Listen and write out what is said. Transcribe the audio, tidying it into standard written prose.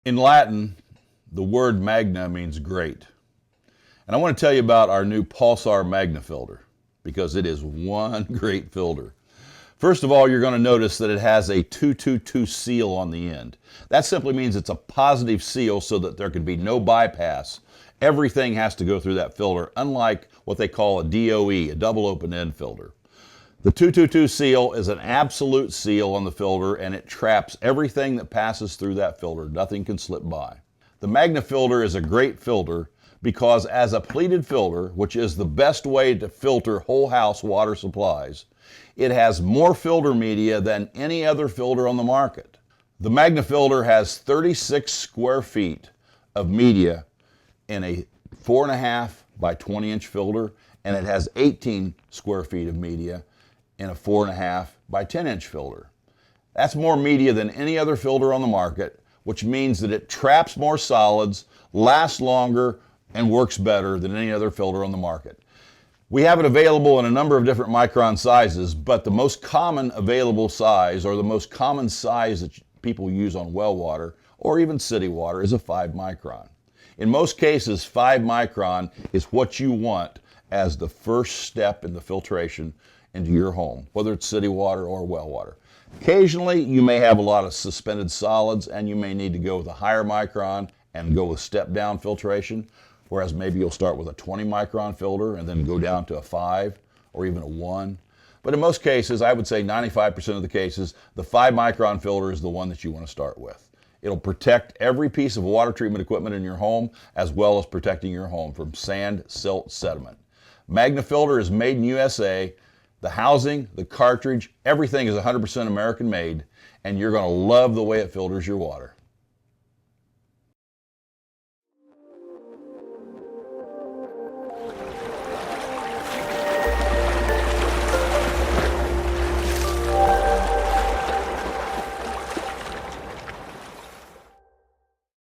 In Latin, the word magna means great. And I want to tell you about our new Pulsar Magna Filter because it is one great filter. First of all, you're going to notice that it has a 222 seal on the end. That simply means it's a positive seal so that there can be no bypass. Everything has to go through that filter, unlike what they call a DOE, a double open end filter. The 222 seal is an absolute seal on the filter, and it traps everything that passes through that filter. Nothing can slip by. The Magna filter is a great filter because as a pleated filter, which is the best way to filter whole house water supplies, it has more filter media than any other filter on the market. The Magna filter has 36 square feet of media in a 4.5 by 20 inch filter, and it has 18 square feet of media in a 4.5 by 10 inch filter. That's more media than any other filter on the market, which means that it traps more solids, lasts longer, and works better than any other filter on the market. We have it available in a number of different micron sizes, but the most common available size, or the most common size that people use on well water or even city water, is a 5 micron. In most cases, 5 micron is what you want as the first step in the filtration into your home, whether it's city water or well water. Occasionally, you may have a lot of suspended solids and you may need to go with a higher micron and go with step-down filtration, whereas maybe you'll start with a 20 micron filter and then go down to a 5 or even a 1. But in most cases, I would say 95% of the cases, the 5 micron filter is the one that you want to start with. It'll protect every piece of water treatment equipment in your home, as well as protecting your home from sand, silt, sediment. Magna filter is made in USA. The housing, the cartridge, everything is 100% American made, and you're going to love the way it filters your water.